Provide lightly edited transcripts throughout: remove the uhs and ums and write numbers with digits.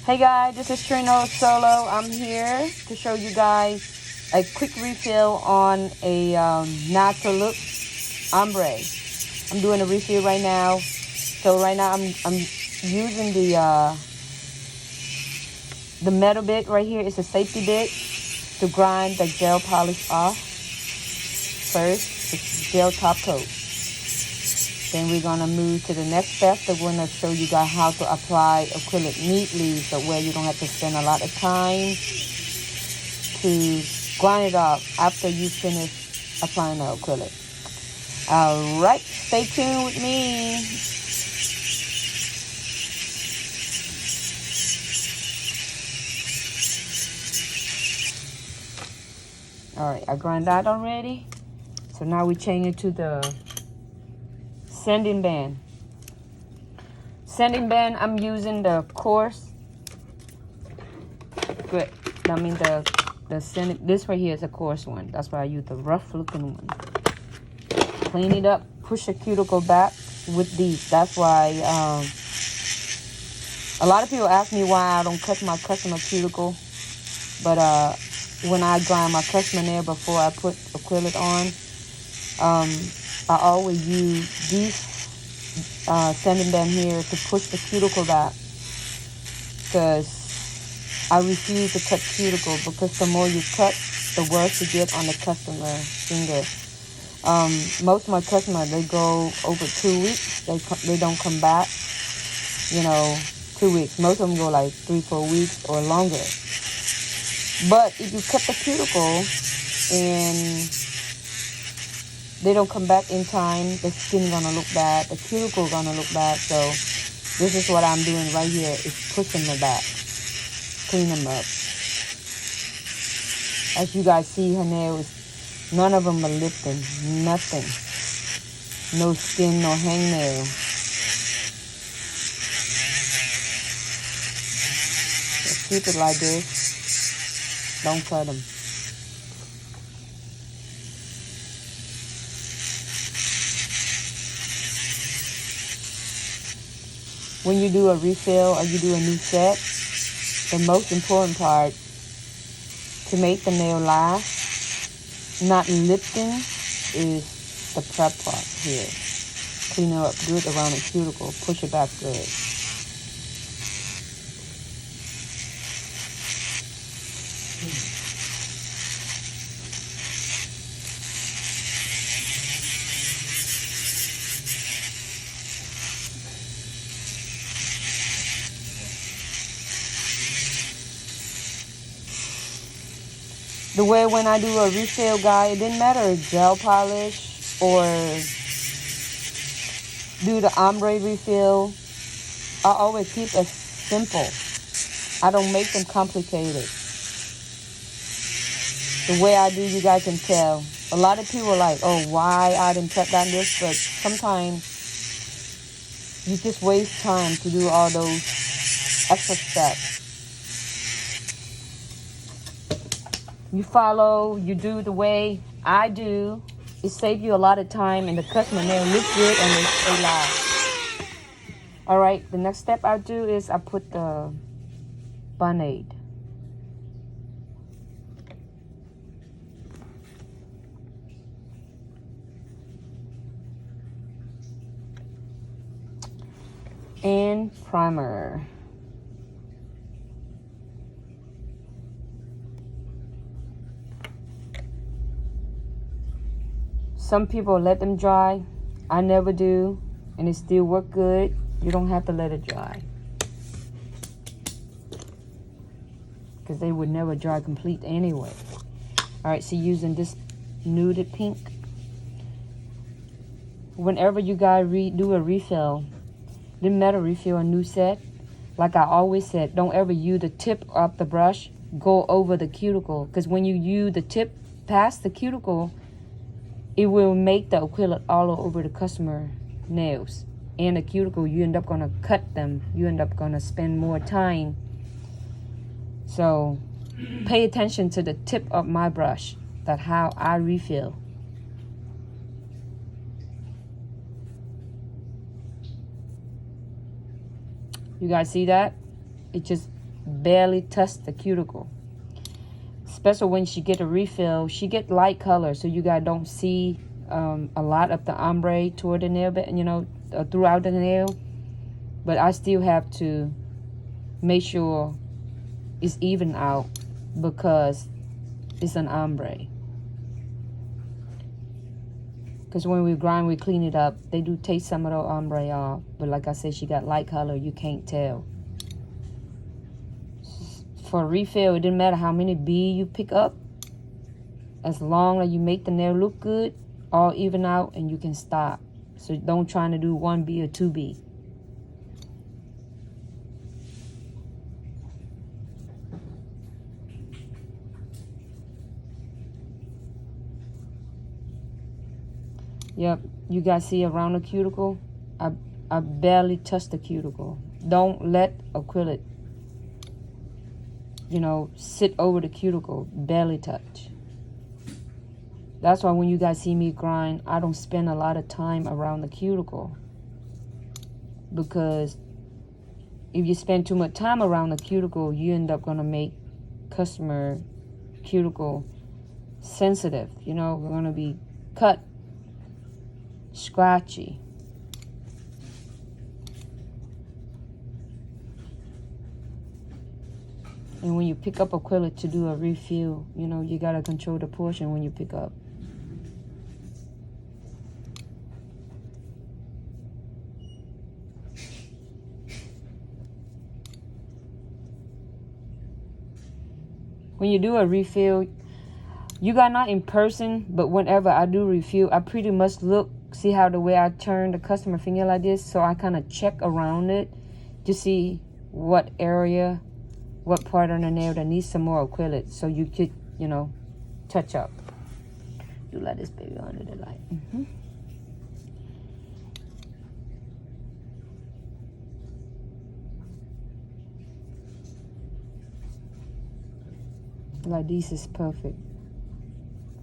Hey guys, this is Trinh Solo. I'm here to show you guys a quick refill on a natural look ombre. I'm doing a refill right now. So right now I'm using the metal bit right here. It's a safety bit to grind the gel polish off. First, it's gel top coat. Then we're gonna move to the next step. So we're gonna show you guys how to apply acrylic neatly, so where you don't have to spend a lot of time to grind it off after you finish applying the acrylic. All right, stay tuned with me. All right, I grind that already. So now we change it to the sanding band. Sanding band, I'm using the coarse. Good. I mean the sanding. This right here is a coarse one. That's why I use the rough looking one. Clean it up. Push the cuticle back with these. That's why a lot of people ask me why I don't cut my customer cuticle. But when I grind my customer nail before I put acrylic on, I always use these sanding band here to push the cuticle back, because I refuse to cut cuticle, because the more you cut, the worse you get on the customer finger. Most of my customers, they go over 2 weeks. They don't come back, 2 weeks. Most of them go like 3-4 weeks or longer. But if you cut the cuticle and they don't come back in time, the skin gonna look bad, the cuticle gonna look bad. So this is what I'm doing right here, is pushing them back, clean them up. As you guys see, her nails, none of them are lifting, nothing. No skin, no hangnail. Just keep it like this. Don't cut them. When you do a refill or you do a new set, the most important part to make the nail last, not lifting, is the prep part here. Clean it up good around the cuticle, push it back good. The way when I do a refill, guy, it didn't matter gel polish or do the ombre refill. I always keep it simple. I don't make them complicated. The way I do, you guys can tell. A lot of people are like, oh, why I didn't cut down this? But sometimes you just waste time to do all those extra steps. You follow, you do the way I do. It saves you a lot of time, and the customer nail looks good and they stay last. All right, the next step I do is I put the bonnet. And primer. Some people let them dry. I never do, and it still work good. You don't have to let it dry, because they would never dry complete anyway. All right, so using this nuded pink. Whenever you guys do a refill, didn't matter refill a new set, like I always said, don't ever use the tip of the brush go over the cuticle, because when you use the tip past the cuticle, it will make the acrylic all over the customer nails and the cuticle. You end up gonna cut them. You end up gonna spend more time. So pay attention to the tip of my brush. That's how I refill. You guys see that? It just barely touch the cuticle. Especially when she get a refill, she get light color, so you guys don't see a lot of the ombre toward the nail, you know, throughout the nail. But I still have to make sure it's even out because it's an ombre. Because when we grind, we clean it up, they do take some of the ombre off. But like I said, she got light color, you can't tell. For a refill, it didn't matter how many beads you pick up. As long as you make the nail look good, all even out, and you can stop. So don't try to do 1 bead or 2 bead. Yep, you guys see around the cuticle? I barely touch the cuticle. Don't let acrylic, you know, sit over the cuticle. Barely touch. That's why when you guys see me grind, I don't spend a lot of time around the cuticle. Because if you spend too much time around the cuticle, you end up gonna make customer cuticle sensitive. You know, we're gonna be cut, scratchy. And when you pick up acrylic to do a refill, you know, you gotta control the portion when you pick up. When you do a refill, you got not in person, but whenever I do refill, I pretty much look, see how the way I turn the customer finger like this, so I kind of check around it to see what area, what part on the nail that needs some more acrylic, so you could, you know, touch up. You let this baby under the light. Like this is perfect.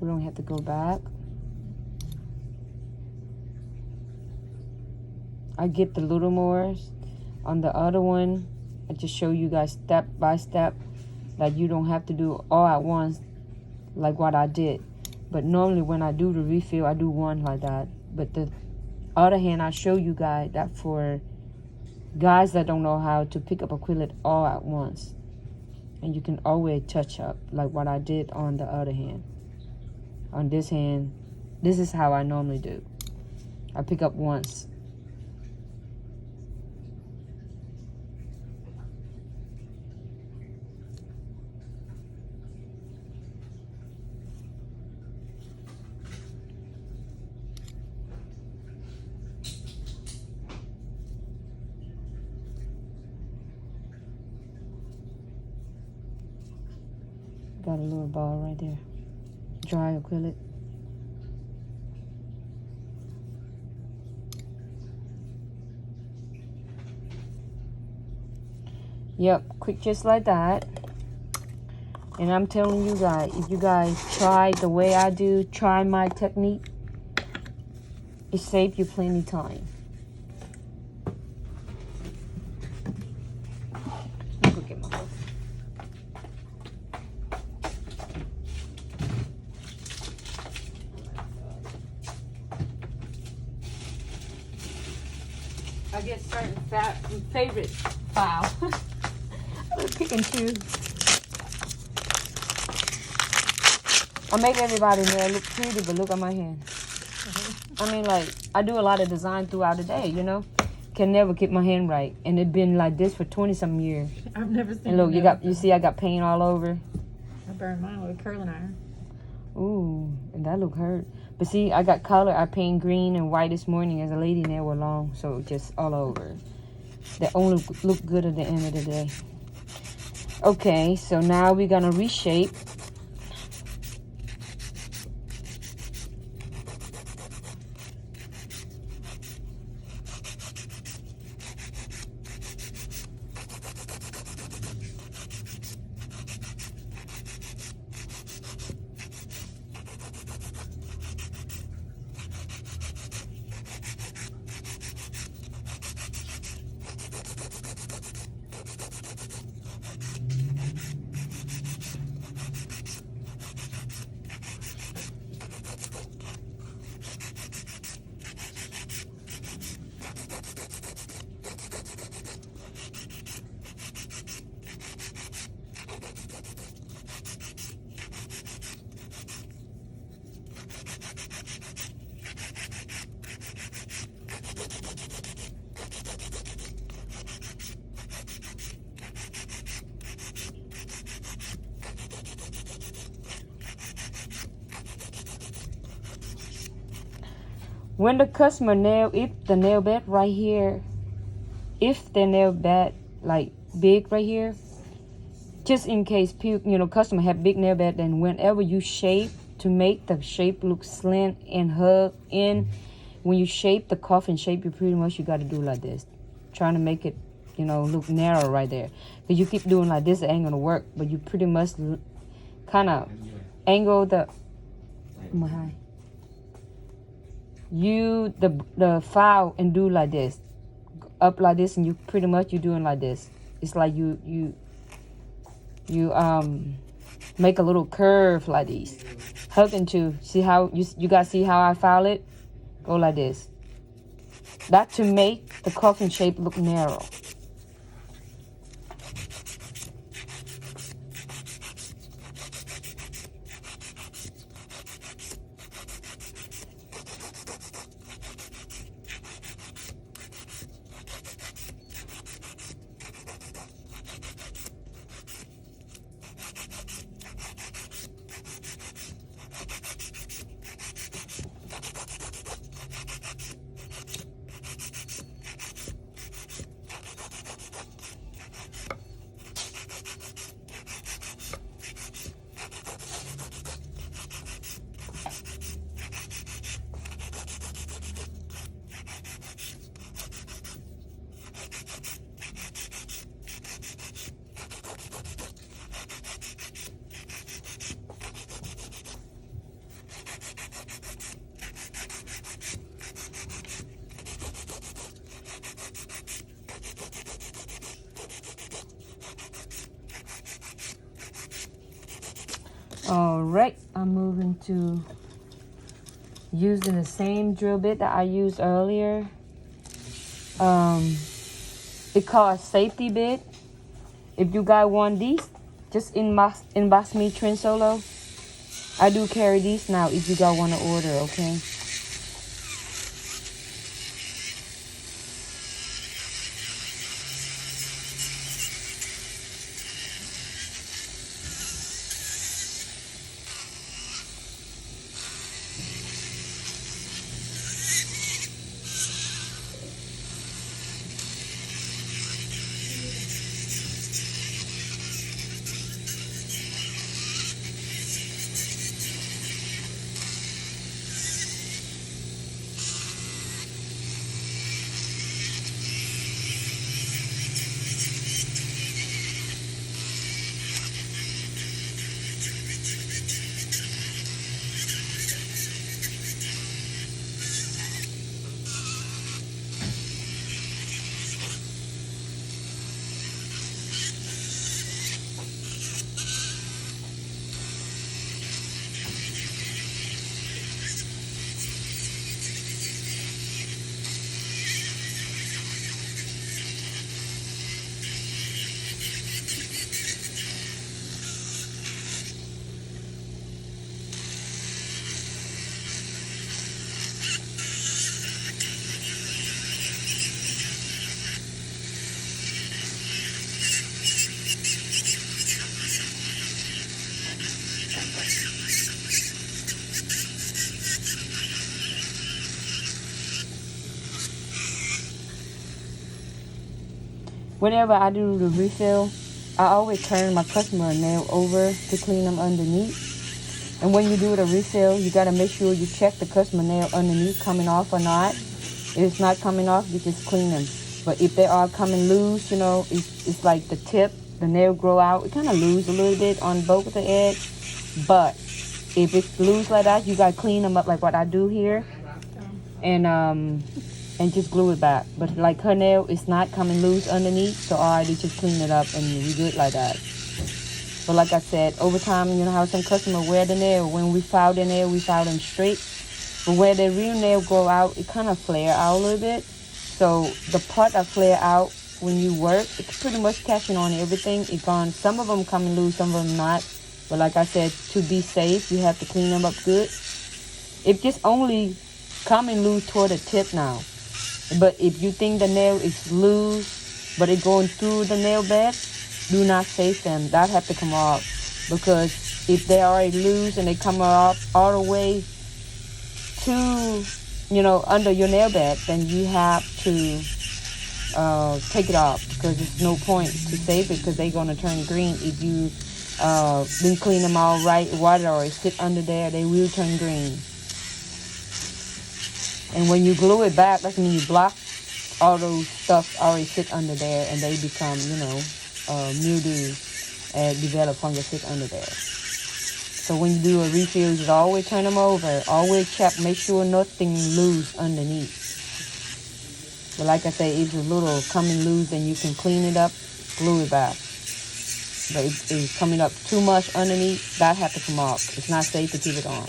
We don't have to go back. I get the little more on the other one. I just show you guys step by step, like you don't have to do all at once like what I did. But normally when I do the refill, I do one like that. But the other hand, I show you guys that for guys that don't know how to pick up acrylic all at once. And you can always touch up like what I did on the other hand. On this hand, this is how I normally do. I pick up once. Got a little ball right there. Dry acrylic. Yep, quick just like that. And I'm telling you guys, if you guys try the way I do, try my technique, it saves you plenty of time. Let me go get my book. I get certain favorite file. I'm pick and choose. I make everybody nail look pretty, but look at my hand. I mean, like, I do a lot of design throughout the day, you know. Can never keep my hand right, and it's been like this for 20-some years. I've never seen. And look, you see, I got paint all over. I burned mine with a curling iron. Ooh, and that look hurt. But see, I got color. I paint green and white this morning as a lady nail were long, so just all over. They only look good at the end of the day. Okay, so now we're gonna reshape. When the customer nail, if the nail bed right here, if the nail bed like big right here, just in case customer have big nail bed, then whenever you shape to make the shape look slim and hug in, when you shape the coffin shape, you pretty much you got to do like this, trying to make it look narrow right there. Because you keep doing like this, it ain't gonna work. But you pretty much kind of angle the the file and do like this, up like this, and you pretty much you doing like this. It's like you make a little curve like this, hugging to see how you guys see how I file it. Go like this. That to make the coffin shape look narrow. Alright, I'm moving to using the same drill bit that I used earlier. It's called a safety bit. If you guys want these, just inbox me, Trinh Solo. I do carry these now if you guys want to order, okay? Whenever I do the refill, I always turn my customer nail over to clean them underneath. And when you do the refill, you got to make sure you check the customer nail underneath coming off or not. If it's not coming off, you just clean them. But if they are coming loose, it's like the tip, the nail grow out. It kind of loose a little bit on both of the edge. But if it's loose like that, you got to clean them up like what I do here. And just glue it back. But like her nail is not coming loose underneath, so I already just clean it up and we good like that. But like I said, over time, how some customers wear the nail. When we file the nail, we file them straight. But where the real nail grow out, it kind of flare out a little bit. So the part that flare out when you work, it's pretty much catching on everything. It's gone. Some of them coming loose, some of them not. But like I said, to be safe, you have to clean them up good. It just only coming loose toward the tip now. But if you think the nail is loose, but it's going through the nail bed, do not save them. That have to come off. Because if they already loose and they come off all the way to, you know, under your nail bed, then you have to take it off, because there's no point to save it, because they're going to turn green if you didn't clean them all right. Water or sit under there, they will turn green. And when you glue it back, that means you block all those stuff already sit under there, and they become, you know, mildew and develop fungus sit under there. So when you do a refill, you should always turn them over, always check, make sure nothing loose underneath. But like I say, if it's a little coming loose, then you can clean it up, glue it back. But if it's coming up too much underneath, that has to come off. It's not safe to keep it on.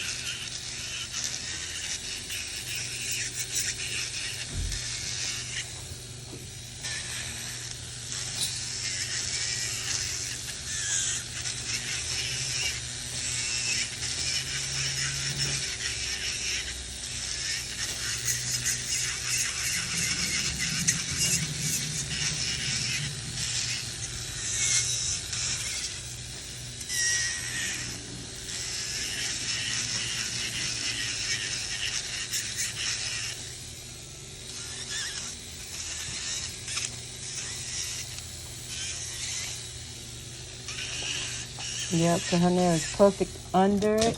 Yep, so her nail is perfect under it.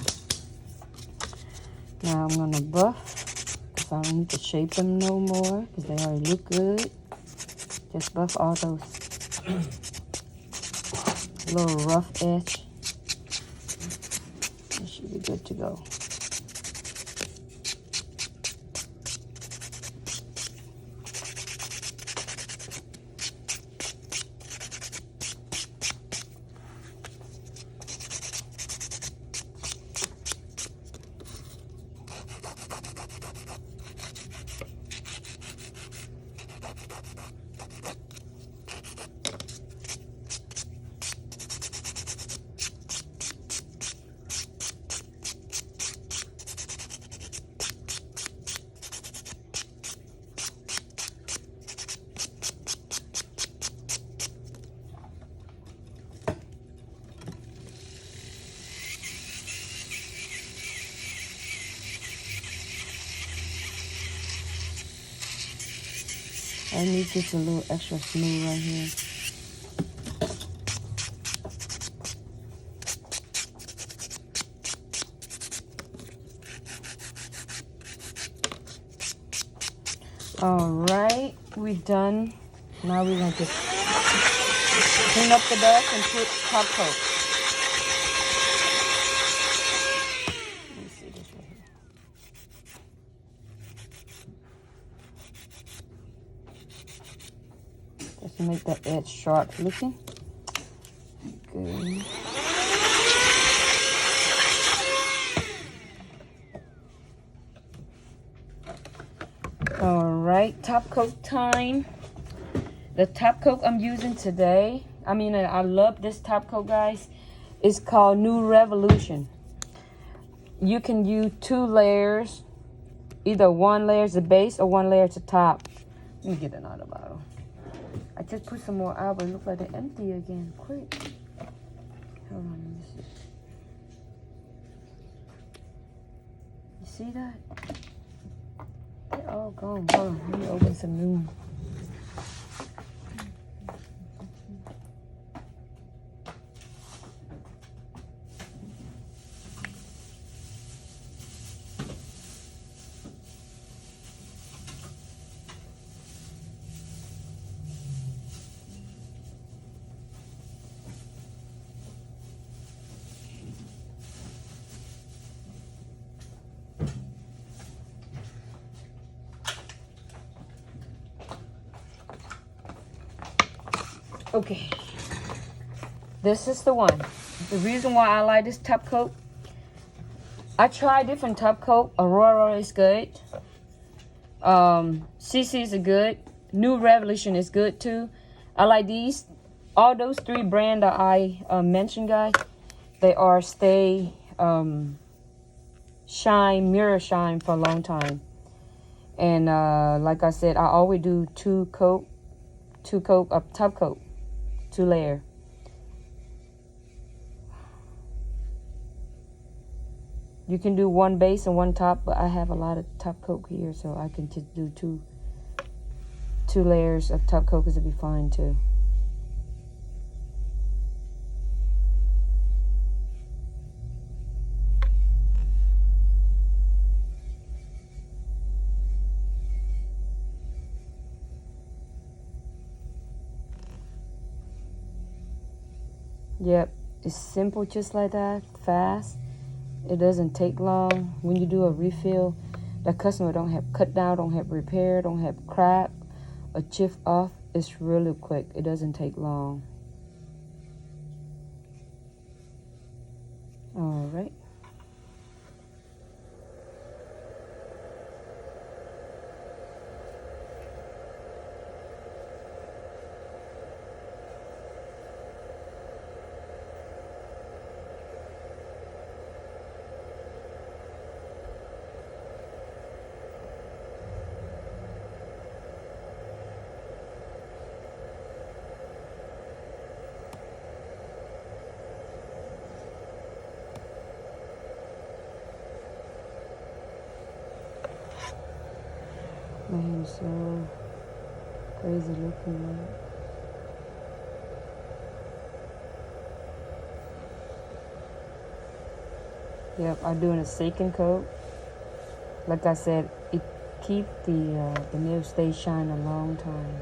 Now I'm going to buff, because I don't need to shape them no more, because they already look good. Just buff all those little rough edge. It should be good to go. I need just a little extra smooth right here. All right, we're done. Now we're going to just clean up the dust and put top coat. Let me see this right here. Just make that edge sharp looking. Good. All right, top coat time. The top coat I'm using today, I love this top coat, guys. It's called New Revolution. You can use 2 layers, either 1 layer is the base or 1 layer to top. Let me get another bottle. I just put some more out, but it looks like they're empty again. Quick. Hold on, let me see. You see that? They're all gone. Hold on, let me open some new ones. Okay, this is the one. The reason why I like this top coat, I tried different top coat. Aurora is good. CC is good. New Revolution is good too. I like these. All those 3 brands that I mentioned, guys, they are stay shine, mirror shine for a long time. And like I said, I always do 2 coat of top coat. 2 layer. You can do one base and one top, but I have a lot of top coat here, so I can just do two layers of top coat, because it'd be fine too. Yep, it's simple just like that, fast. It doesn't take long. When you do a refill, the customer don't have cut down, don't have repair, don't have crack or chip off. It's really quick. It doesn't take long. All right. My hand's so crazy looking. Right? Yep, I'm doing a second coat. Like I said, it keep the nail stay shine a long time.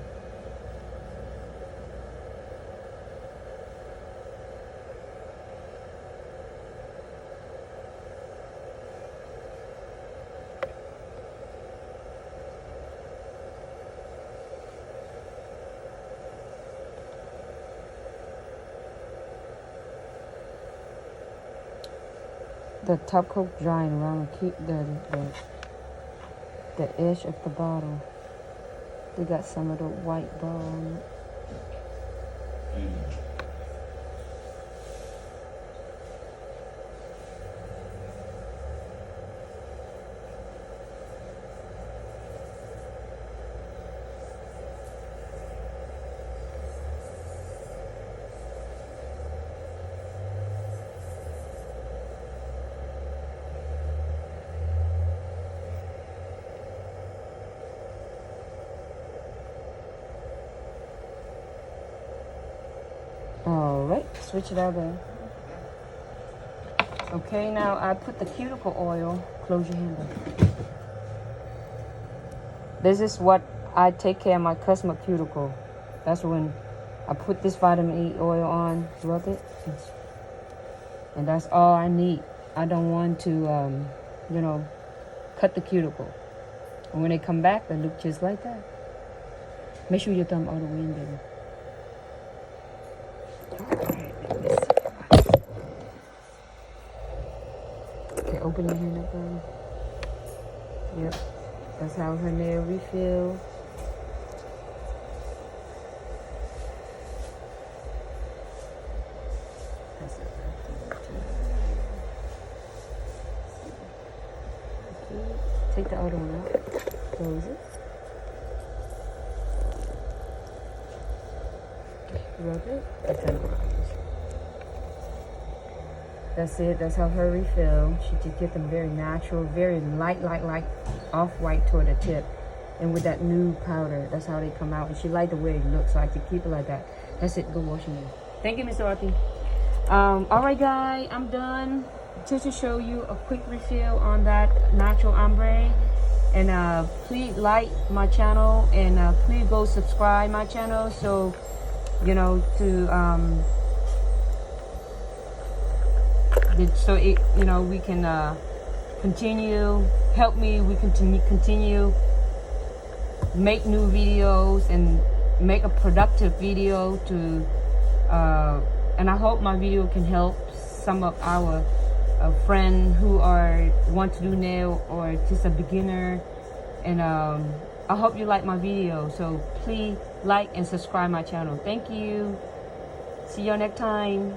The top coat drying around and keep the edge of the bottle. They got some of the white ball on it. Alright, switch it out there. Okay, now I put the cuticle oil. Close your handle. This is what I take care of my customer cuticle. That's when I put this vitamin E oil on, rub it, and that's all I need. I don't want to, you know, cut the cuticle. And when they come back, they look just like that. Make sure your thumb all the way in, baby. Okay, open your hand up, baby. Yep, that's how her nail refill. That's it. Okay, take the other one out. Close it. Rub it. That's it. That's how her refill. She just get them very natural, very light, off-white toward the tip. And with that nude powder, that's how they come out. And she liked the way it looks, so I could keep it like that. That's it. Go wash your nails. Thank you, Miss Dorothy. All right, guys, I'm done. Just to show you a quick refill on that natural ombre. And please like my channel, and please go subscribe my channel, so you know, to so it, you know, we can continue, help me, we can continue make new videos and make a productive video to and I hope my video can help some of our friends who want to do nail, or just a beginner. And I hope you like my video, so please like and subscribe my channel. Thank you. See you next time.